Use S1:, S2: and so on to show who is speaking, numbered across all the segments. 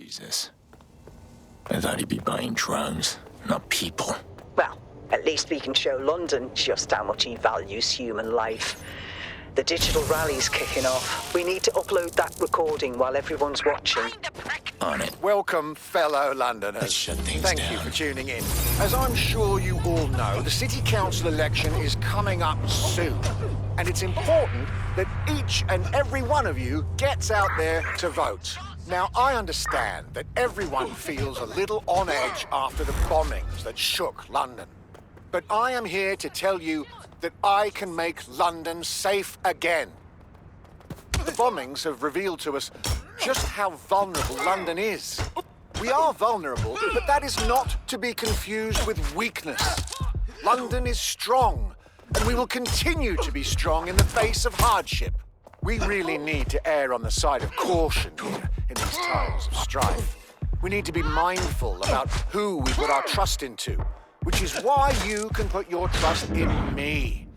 S1: Jesus. I thought he'd be buying drugs, not people.
S2: Well, at least we can show London just how much he values human life. The digital rally's kicking off. We need to upload that recording while everyone's watching.
S1: On it.
S3: Welcome, fellow Londoners.
S1: Let's shut things
S3: Thank
S1: down.
S3: you for tuning in. As I'm sure you all know, the City Council election is coming up soon. And it's important that each and every one of you gets out there to vote. Now, I understand that everyone feels a little on edge after the bombings that shook London. But I am here to tell you that I can make London safe again. The bombings have revealed to us just how vulnerable London is. We are vulnerable, but that is not to be confused with weakness. London is strong, and we will continue to be strong in the face of hardship. We really need to err on the side of caution here in these times of strife. We need to be mindful about who we put our trust into, which is why you can put your trust in me.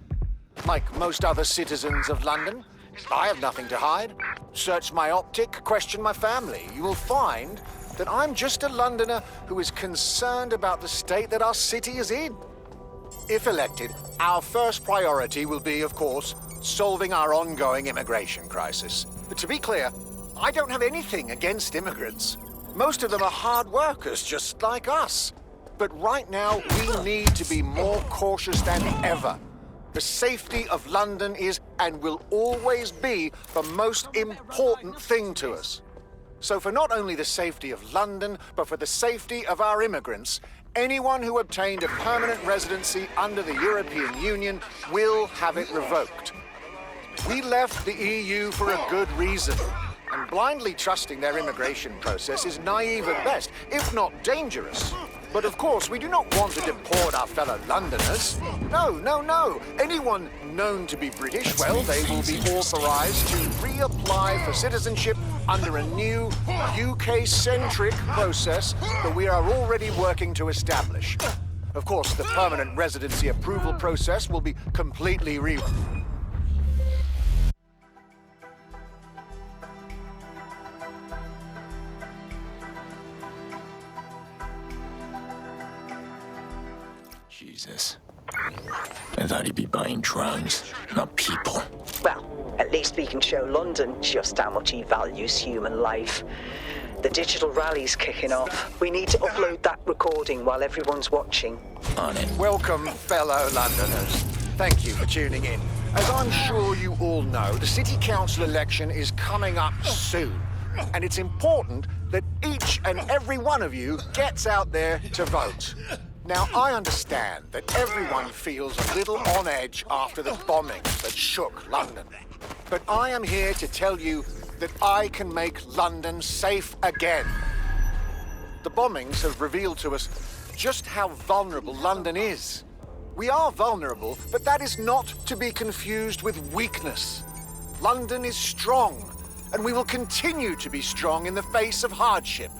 S3: Like most other citizens of London, I have nothing to hide. Search my optic, question my family. You will find that I'm just a Londoner who is concerned about the state that our city is in. If elected, our first priority will be, of course, solving our ongoing immigration crisis. But to be clear, I don't have anything against immigrants. Most of them are hard workers, just like us. But right now, we need to be more cautious than ever. The safety of London is and will always be the most important thing to us. So for not only the safety of London, but for the safety of our immigrants, anyone who obtained a permanent residency under the European Union will have it revoked. We left the EU for a good reason, and blindly trusting their immigration process is naive at best, if not dangerous. But of course, we do not want to deport our fellow Londoners. No, no, no. Anyone known to be British, well, they will be authorized to reapply for citizenship under a new UK-centric process that we are already working to establish. Of course, the permanent residency approval process will be completely
S1: Jesus. I thought he'd be buying drugs, not people.
S2: Well, at least we can show London just how much he values human life. The digital rally's kicking off. We need to upload that recording while everyone's watching.
S1: On it.
S3: Welcome, fellow Londoners. Thank you for tuning in. As I'm sure you all know, the City Council election is coming up soon. And it's important that each and every one of you gets out there to vote. Now, I understand that everyone feels a little on edge after the bombings that shook London. But I am here to tell you that I can make London safe again. The bombings have revealed to us just how vulnerable London is. We are vulnerable, but that is not to be confused with weakness. London is strong, and we will continue to be strong in the face of hardship.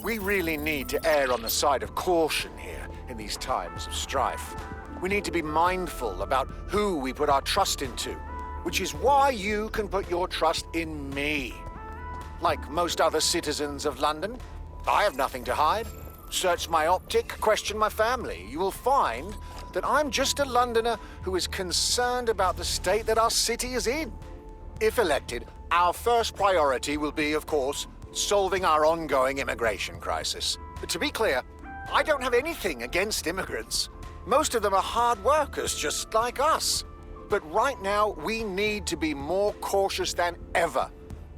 S3: We really need to err on the side of caution here in these times of strife. We need to be mindful about who we put our trust into, which is why you can put your trust in me. Like most other citizens of London, I have nothing to hide. Search my optic, question my family. You will find that I'm just a Londoner who is concerned about the state that our city is in. If elected, our first priority will be, of course, solving our ongoing immigration crisis. But to be clear, I don't have anything against immigrants. Most of them are hard workers, just like us. But right now, we need to be more cautious than ever.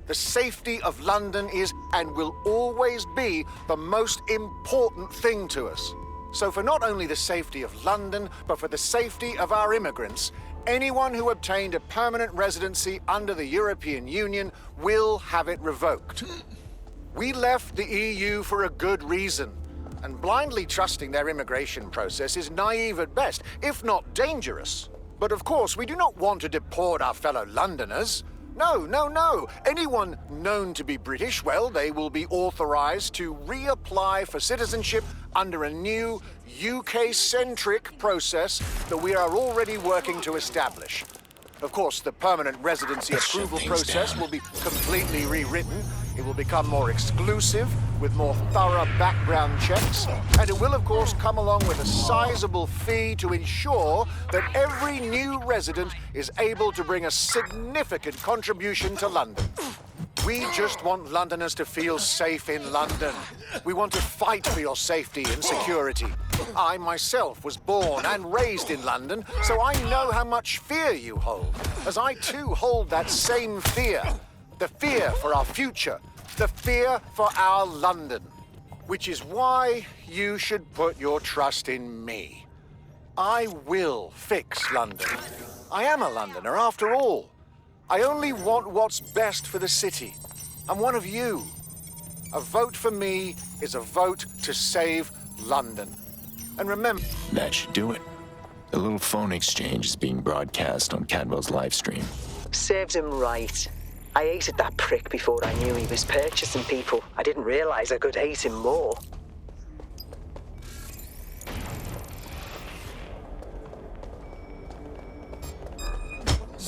S3: The safety of London is and will always be the most important thing to us. So for not only the safety of London, but for the safety of our immigrants, anyone who obtained a permanent residency under the European Union will have it revoked. We left the EU for a good reason. And blindly trusting their immigration process is naive at best, if not dangerous. But of course, we do not want to deport our fellow Londoners. No, no, no. Anyone known to be British, well, they will be authorized to reapply for citizenship under a new UK-centric process that we are already working to establish. Of course, the permanent residency approval process will be completely rewritten. It will become more exclusive, with more thorough background checks, and it will of course come along with a sizable fee to ensure that every new resident is able to bring a significant contribution to London. We just want Londoners to feel safe in London. We want to fight for your safety and security. I myself was born and raised in London, so I know how much fear you hold, as I too hold that same fear. The fear for our future, the fear for our London. Which is why you should put your trust in me. I will fix London. I am a Londoner after all. I only want what's best for the city. I'm one of you. A vote for me is a vote to save London. And remember...
S1: That should do it. A little phone exchange is being broadcast on Cadwell's live stream.
S2: Serves him right. I hated that prick before I knew he was purchasing people. I didn't realize I could hate him more.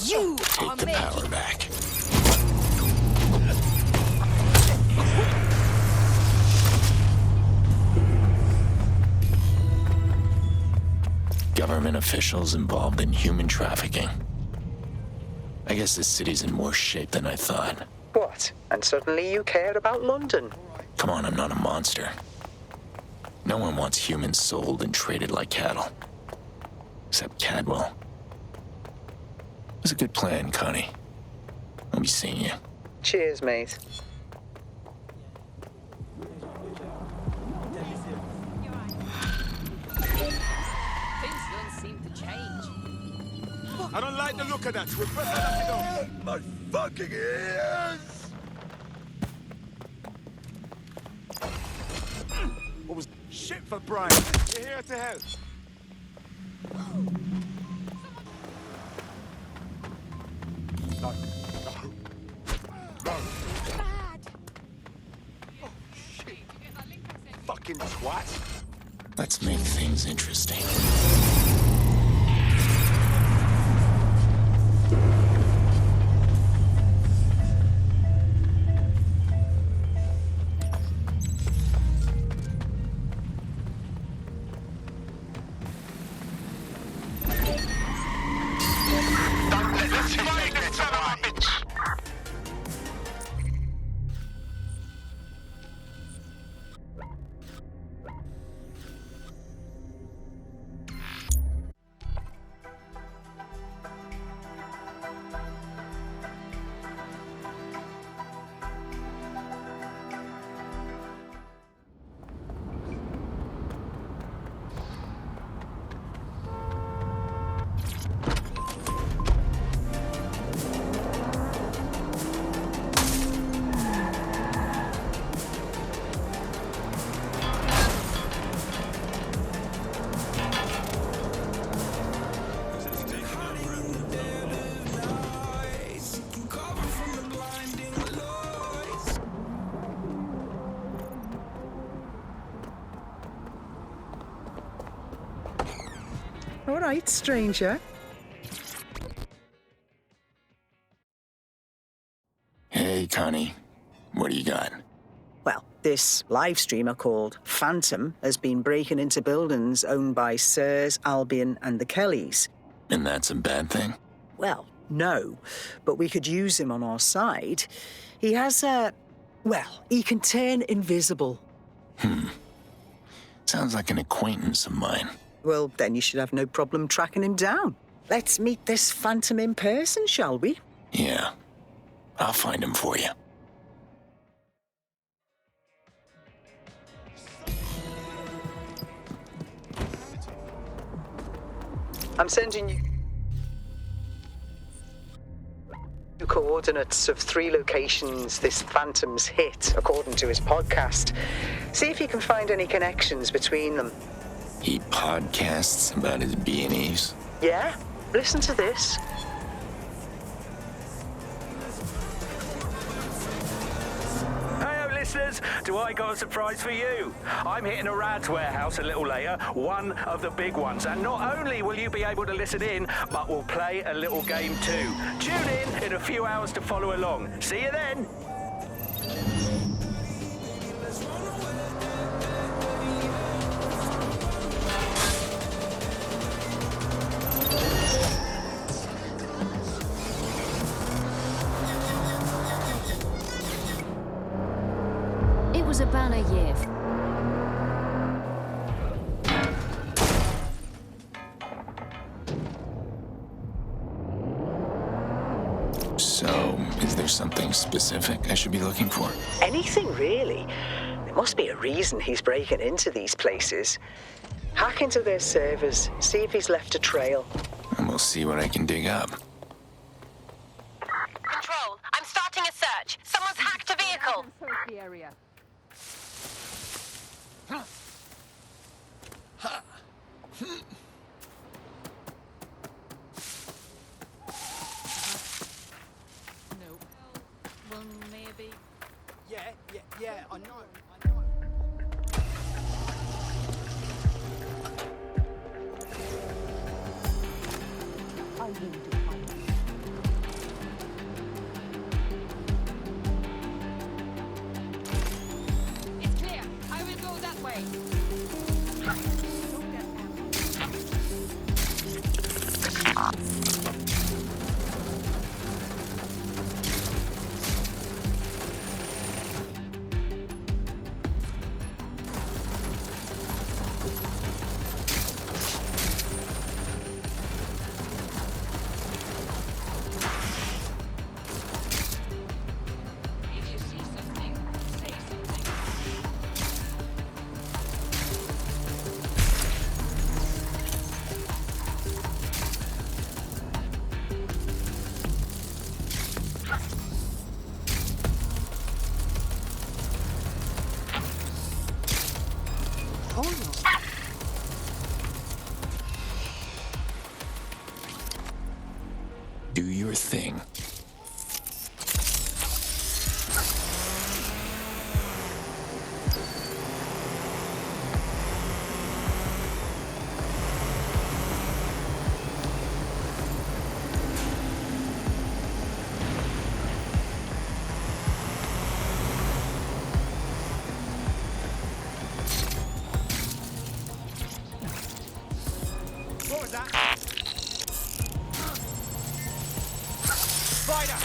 S4: You
S1: Take the power back. Government officials involved in human trafficking. I guess this city's in worse shape than I thought.
S2: What? And suddenly you care about London?
S1: Come on, I'm not a monster. No one wants humans sold and traded like cattle. Except Cadwell. It was a good plan, Connie. I'll be seeing you.
S2: Cheers, mate.
S4: Things don't seem to change.
S5: I don't like the look of that. We're better knock it off. My fucking ears! What was shit for Brian? You're here to help. No.
S4: Bad.
S5: Oh, shit. Fucking twat.
S1: Let's make things interesting.
S2: All right, stranger.
S1: Hey, Connie. What do you got?
S2: Well, this live streamer called Phantom has been breaking into buildings owned by Sirs, Albion and the Kellys.
S1: And that's a bad thing?
S2: Well, no, but we could use him on our side. He has he can turn invisible.
S1: Sounds like an acquaintance of mine.
S2: Well, then you should have no problem tracking him down. Let's meet this Phantom in person, shall we?
S1: Yeah. I'll find him for you.
S2: I'm sending you coordinates of 3 locations this Phantom's hit, according to his podcast. See if you can find any connections between them.
S1: He podcasts about his B&Es.
S2: Yeah? Listen to this.
S6: Hey, listeners, do I got a surprise for you? I'm hitting a Rad's warehouse a little later, one of the big ones. And not only will you be able to listen in, but we'll play a little game too. Tune in a few hours to follow along. See you then.
S1: So, is there something specific I should be looking for?
S2: Anything, really. There must be a reason he's breaking into these places. Hack into their servers, see if he's left a trail.
S1: And we'll see what I can dig up.
S7: Control, I'm starting a search. Someone's hacked a vehicle.
S4: Search the area. No. Well, maybe.
S3: Yeah, I know.
S4: I need to find it. It's clear. I will go that way. Don't get out. If you see something, say something.
S1: Do your thing.
S3: What was that? Spider!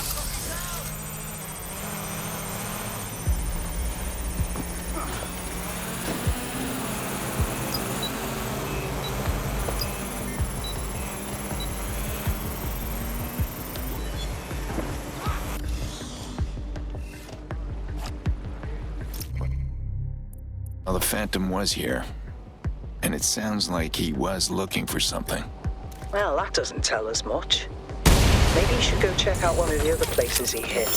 S1: Well, the Phantom was here. And it sounds like he was looking for something.
S2: Well, that doesn't tell us much. Maybe you should go check out one of the other places he hit.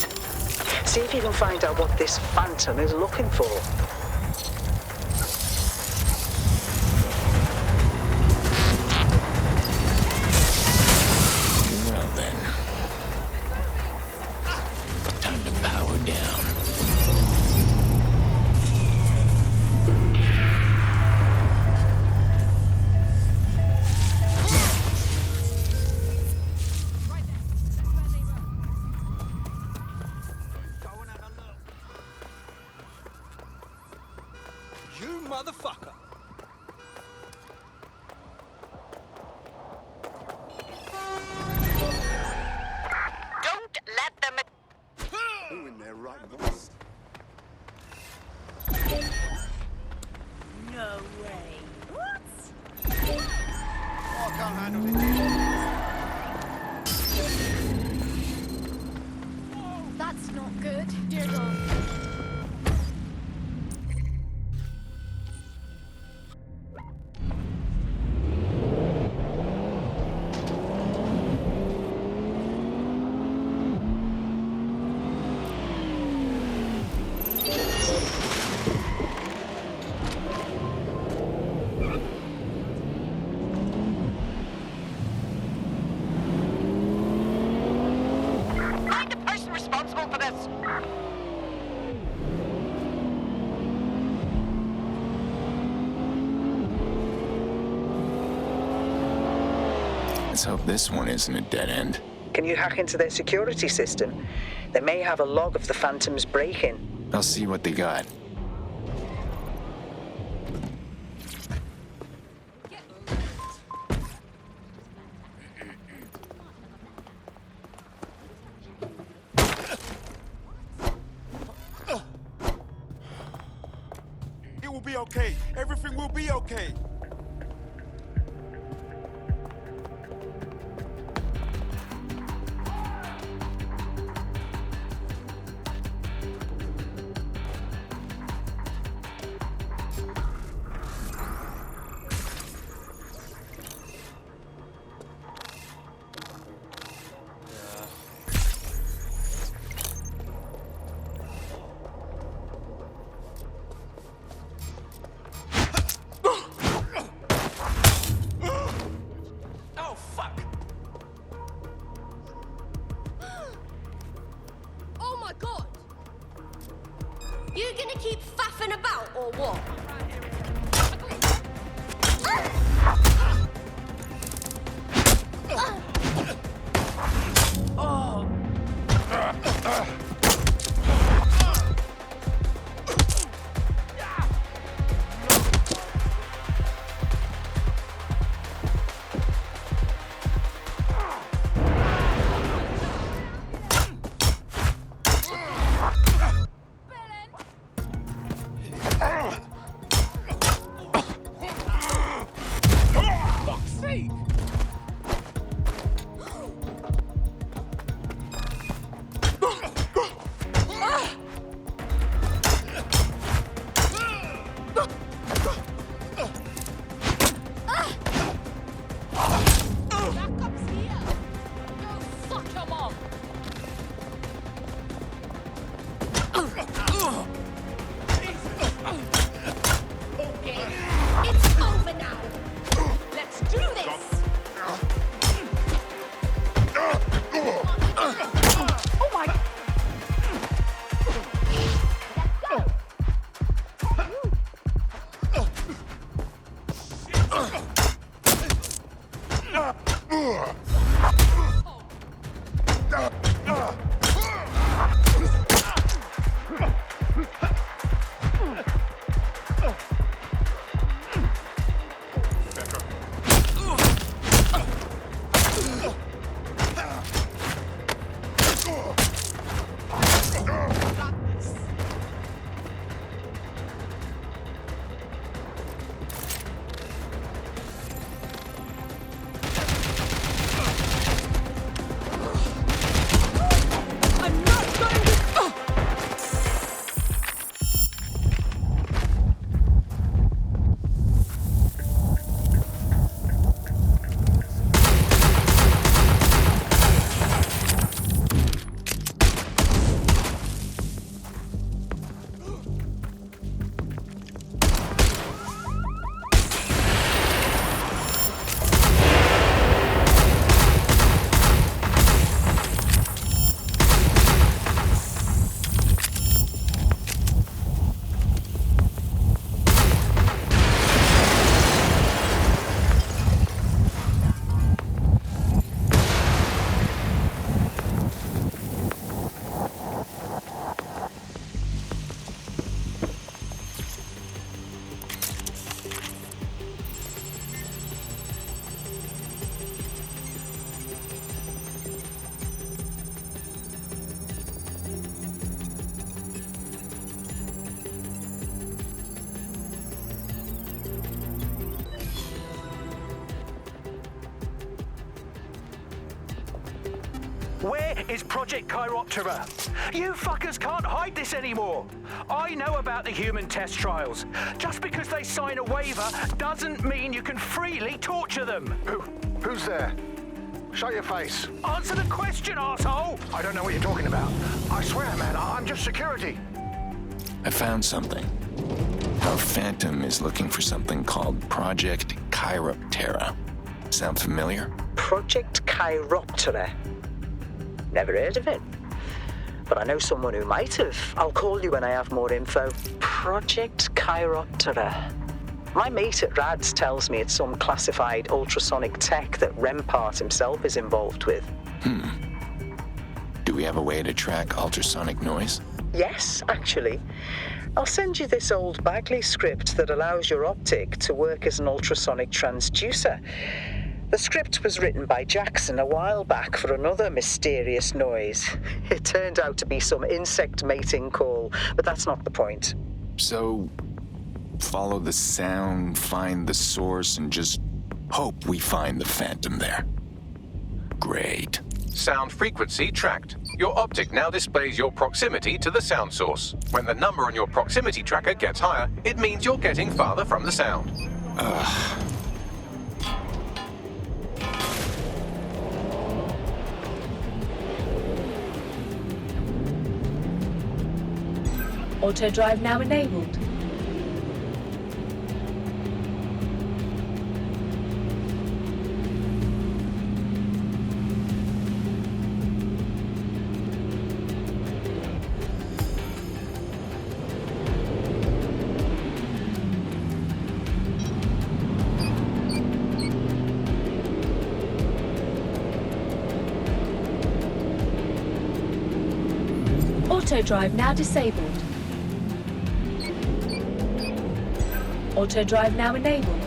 S2: See if you can find out what this Phantom is looking for.
S1: Well then. Time to power down.
S3: You motherfucker!
S7: Don't let them.
S5: Who in there writing this?
S7: No way. What?
S3: Oh, I can't handle it.
S4: That's not good. Dear God.
S7: Find the person responsible for this.
S1: Let's hope this one isn't a dead end.
S2: Can you hack into their security system? They may have a log of the Phantom's break-in.
S1: I'll see what they got.
S5: It will be okay. Everything will be okay. fuck!
S8: Oh my god! You gonna keep faffing about or what?
S5: Fuck's sake!
S4: Backup's here. Go fuck your mom. Okay,
S8: It's over now!
S4: let's do this. Oh my.
S8: I'm not going to...
S6: Where is Project Chiroptera? You fuckers can't hide this anymore. I know about the human test trials. Just because they sign a waiver doesn't mean you can freely torture them.
S3: Who's there? Show your face.
S6: Answer the question, arsehole!
S3: I don't know what you're talking about. I swear, man, I'm just security.
S1: I found something. Our Phantom is looking for something called Project Chiroptera. Sound familiar?
S2: Project Chiroptera. Never heard of it. But I know someone who might have. I'll call you when I have more info. Project Chiroptera. My mate at RADS tells me it's some classified ultrasonic tech that Rempart himself is involved with.
S1: Do we have a way to track ultrasonic noise?
S2: Yes, actually. I'll send you this old Bagley script that allows your optic to work as an ultrasonic transducer. The script was written by Jackson a while back for another mysterious noise. It turned out to be some insect mating call, but that's not the point.
S1: So, follow the sound, find the source, and just hope we find the Phantom there. Great.
S9: Sound frequency tracked. Your optic now displays your proximity to the sound source. When the number on your proximity tracker gets higher, it means you're getting farther from the sound.
S10: Auto drive now enabled. Auto drive now disabled. Auto drive now enabled.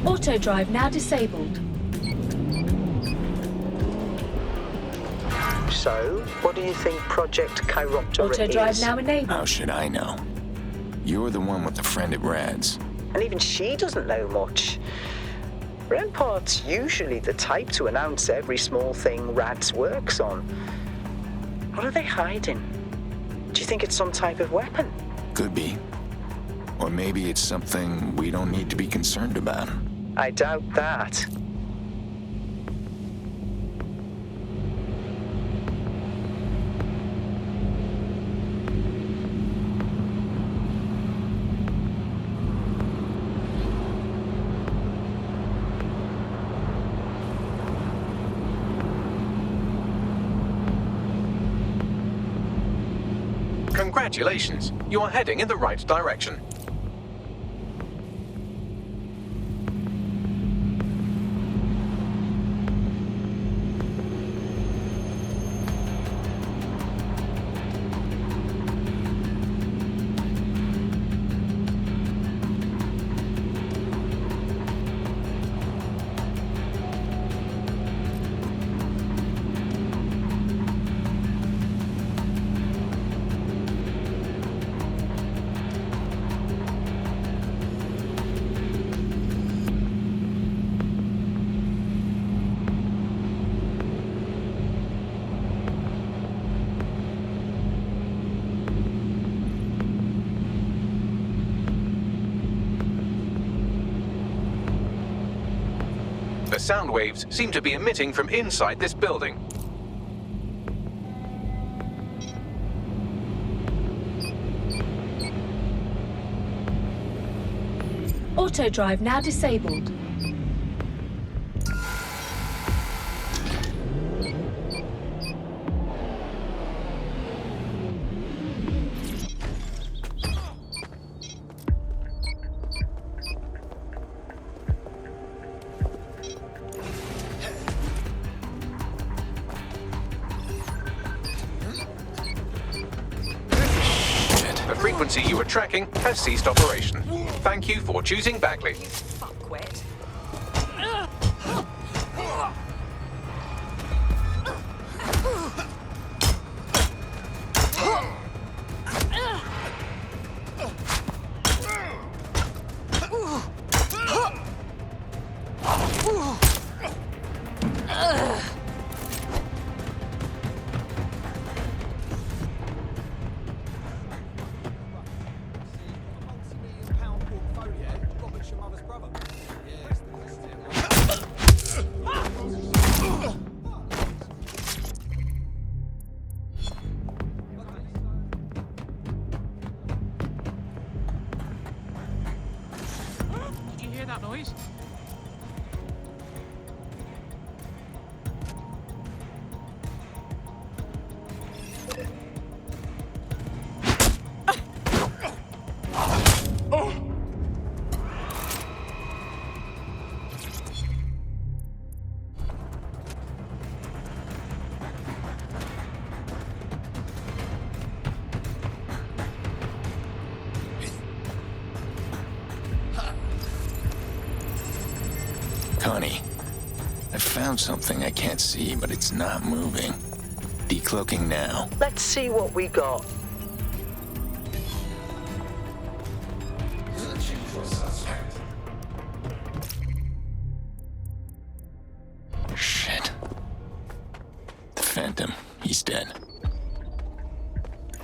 S10: Auto drive now disabled.
S2: So, what do you think Project Chiroptera
S10: Auto
S2: is?
S10: drive now enabled.
S1: How should I know? You're the one with the friend at Rad's.
S2: And even she doesn't know much. Rempart's usually the type to announce every small thing Rads works on. What are they hiding? Do you think it's some type of weapon?
S1: Could be. Or maybe it's something we don't need to be concerned about.
S2: I doubt that.
S9: Congratulations, you are heading in the right direction. The sound waves seem to be emitting from inside this building.
S10: Auto drive now disabled.
S9: The frequency you were tracking has ceased operation. Thank you for choosing Bagley.
S4: Fuckwit.
S11: Did you hear that noise?
S1: Connie, I found something I can't see, but it's not moving. Decloaking now.
S2: Let's see what we got.
S1: Shit. The Phantom, he's dead.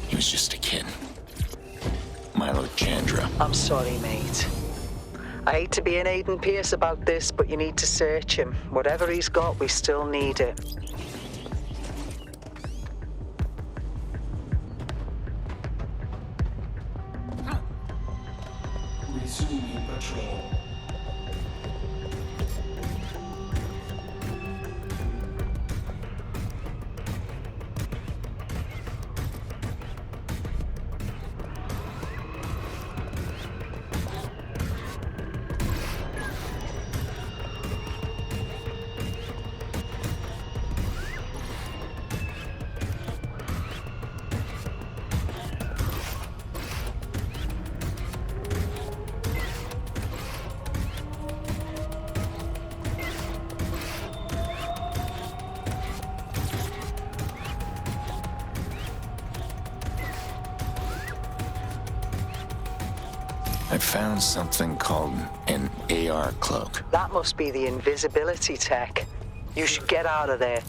S1: He was just a kid. Milo Chandra.
S2: I'm sorry, mate. I hate to be an Aiden Pierce about this, but you need to search him. Whatever he's got, we still need it.
S1: Resuming patrol. I found something called an AR cloak.
S2: That must be the invisibility tech. You should get out of there.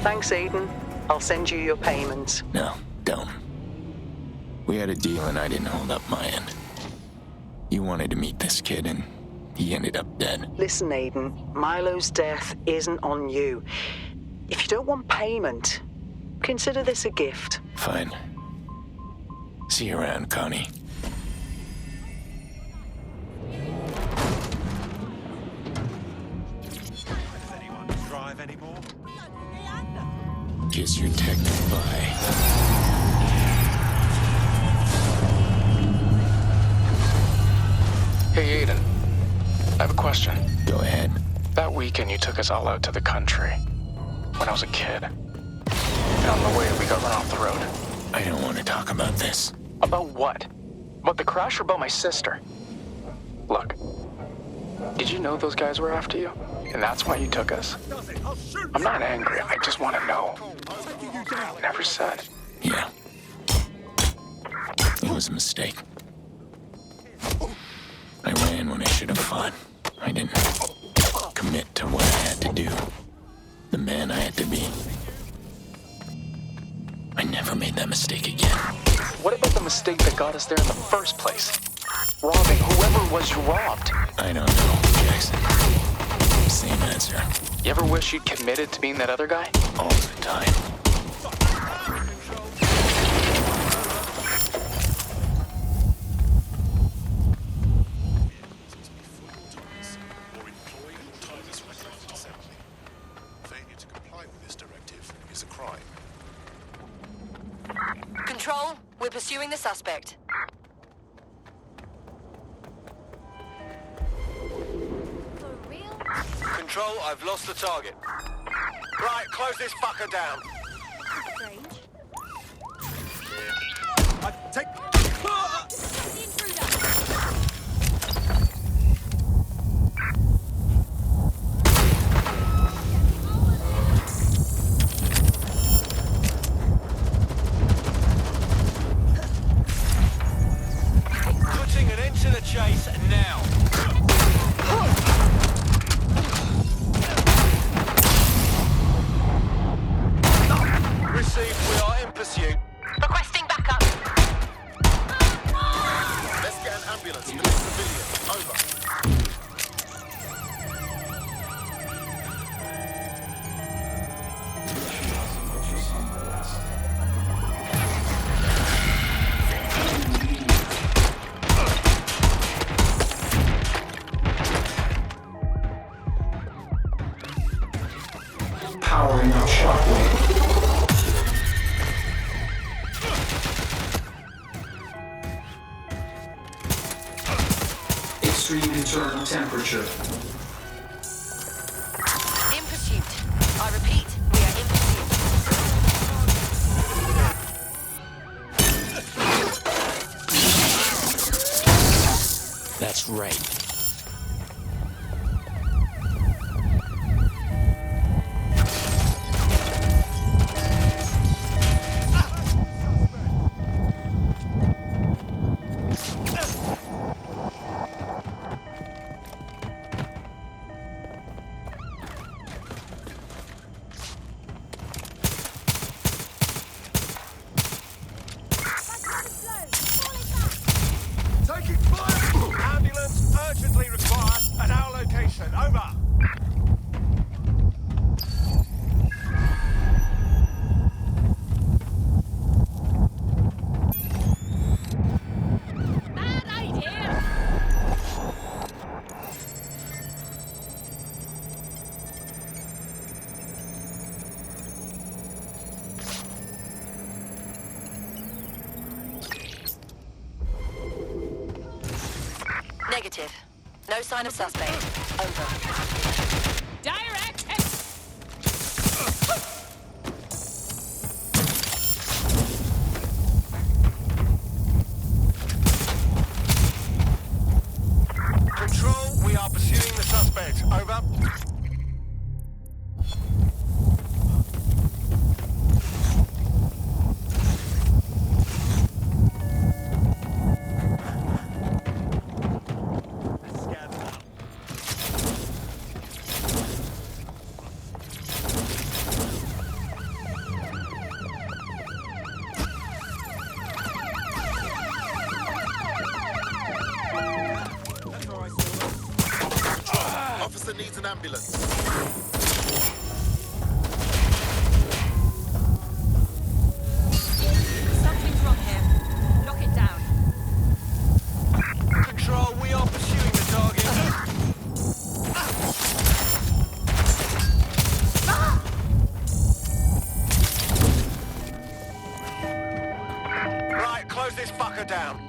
S2: Thanks, Aiden. I'll send you your payment.
S1: No, don't. We had a deal and I didn't hold up my end. You wanted to meet this kid and he ended up dead.
S2: Listen, Aiden, Milo's death isn't on you. If you don't want payment, consider this a gift.
S1: Fine. See you around, Connie.
S5: Does anyone drive anymore?
S1: Guess you're tech by.
S12: Hey, Aiden. I have a question.
S1: Go ahead.
S12: That weekend you took us all out to the country. When I was a kid. And on the way, we got run off the road.
S1: I don't want to talk about this.
S12: About what? About the crash or about my sister? Look. Did you know those guys were after you? And that's why you took us? I'm not angry. I just want to know. Never said.
S1: Yeah. It was a mistake. I ran when I should have fought. I didn't commit to what I had to do. The man I had to be. I never made that mistake again.
S12: What about the mistake that got us there in the first place? Robbing whoever it was you robbed.
S1: I don't know, Jackson. Same answer.
S12: You ever wish you'd committed to being that other guy?
S1: All the time.
S5: Failure to comply with this directive is a crime.
S7: Control, we're pursuing the suspect.
S8: For real?
S3: Control, I've lost the target. Right, close this fucker down.
S8: Strange.
S5: Take...
S8: The intruder.
S3: Putting an end to the chase now. Received, we are in pursuit.
S7: Requesting backup.
S5: Let's get an ambulance to the civilian. Over.
S13: Powering up shockwave. Extreme internal temperature.
S7: In pursuit.
S1: That's right.
S3: Taking fire! Ambulance urgently required at our location. Over.
S4: Bad idea.
S7: Negative. No sign of suspect. Over.
S4: Direct hit.
S3: Control, we are pursuing the suspect. Over.
S5: Officer needs an ambulance.
S4: Something's wrong here. Lock it down.
S3: Control, we are pursuing the target. Right, close this fucker down.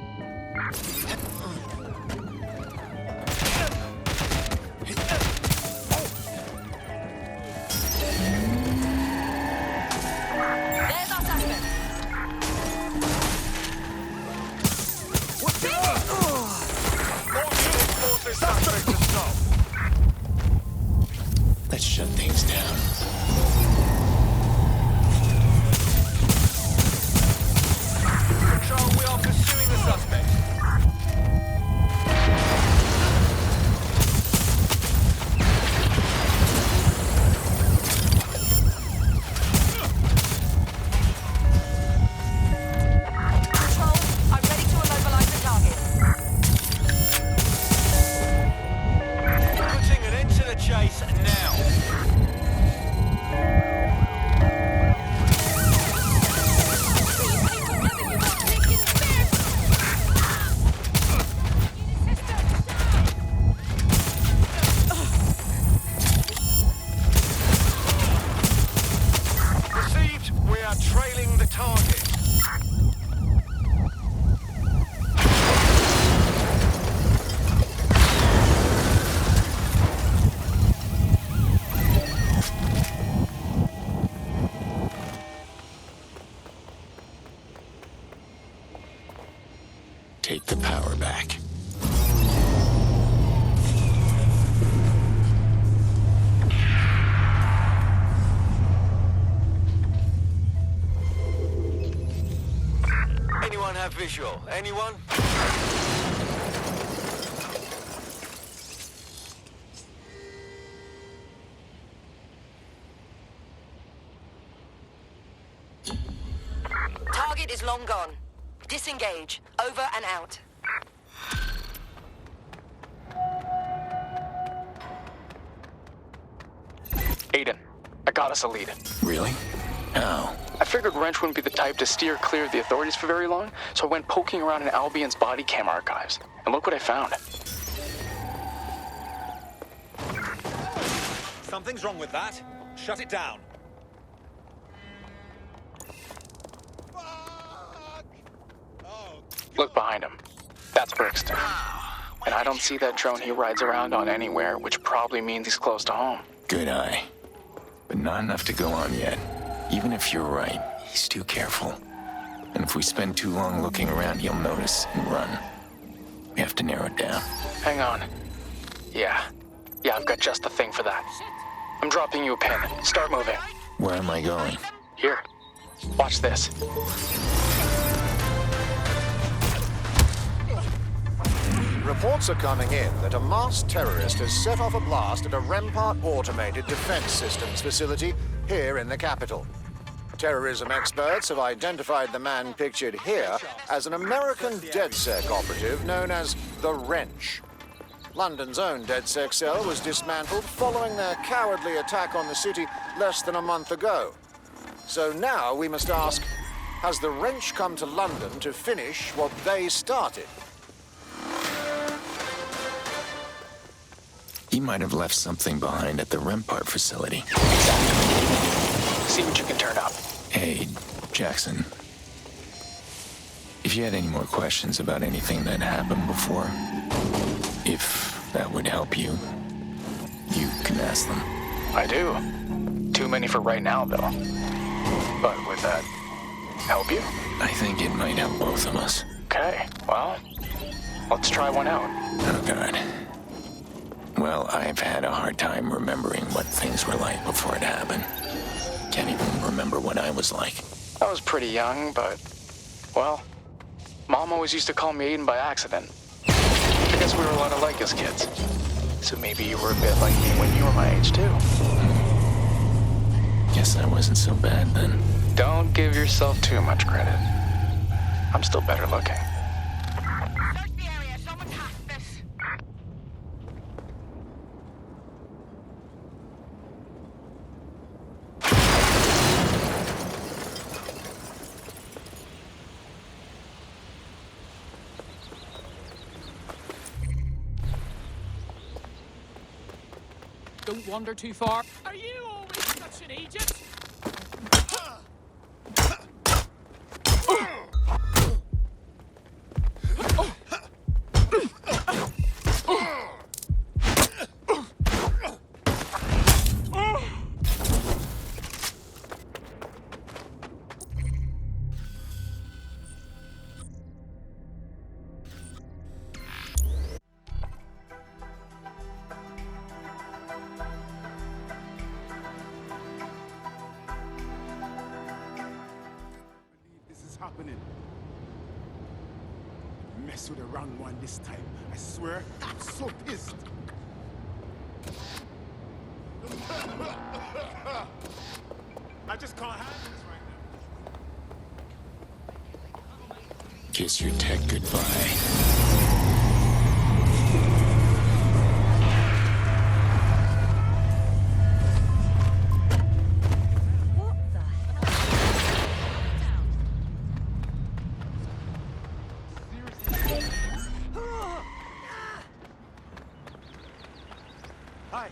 S4: There's our suspect.
S3: More units force this suspect to stop.
S1: Let's shut things down.
S3: Control, we are pursuing the suspect.
S7: Control, I'm ready to immobilize the target.
S3: Putting an end to the chase now. Received, we are trailing the target.
S1: Take the power back.
S3: Anyone have visual? Anyone?
S7: Target is long gone. Disengage. Over and out.
S12: Aiden, I got us a lead.
S1: Really? How?
S12: I figured Wrench wouldn't be the type to steer clear of the authorities for very long, so I went poking around in Albion's body cam archives. And look what I found.
S14: Something's wrong with that. Shut it down.
S12: Look behind him. That's Brixton. And I don't see that drone he rides around on anywhere, which probably means he's close to home.
S1: Good eye. But not enough to go on yet. Even if you're right, he's too careful. And if we spend too long looking around, he'll notice and run. We have to narrow it down.
S12: Hang on. Yeah, I've got just the thing for that. I'm dropping you a pin. Start moving.
S1: Where am I going?
S12: Here. Watch this.
S3: Reports are coming in that a masked terrorist has set off a blast at a Rempart Automated Defense Systems facility here in the capital. Terrorism experts have identified the man pictured here as an American DedSec operative known as the Wrench. London's own DedSec cell was dismantled following their cowardly attack on the city less than a month ago. So now we must ask, has the Wrench come to London to finish what they started?
S1: He might have left something behind at the Rempart facility.
S12: See what you can turn up.
S1: Hey, Jackson. If you had any more questions about anything that happened before, if that would help you, you can ask them.
S12: I do. Too many for right now, though. But would that help you?
S1: I think it might help both of us.
S12: Okay, well, let's try one out.
S1: Oh, God. Well, I've had a hard time remembering what things were like before it happened. Can't even remember what I was like.
S12: I was pretty young, but, well, Mom always used to call me Aiden by accident. I guess we were a lot alike as kids. So maybe you were a bit like me when you were my age, too.
S1: Guess I wasn't so bad then.
S12: Don't give yourself too much credit. I'm still better looking.
S7: Search the area. Someone's hacked this.
S11: Don't wander too far. Are you always such an agent?
S5: Happening. Mess with the wrong one this time. I swear, I'm so pissed. I just can't handle this right now.
S1: Kiss your tech goodbye.
S5: Hi.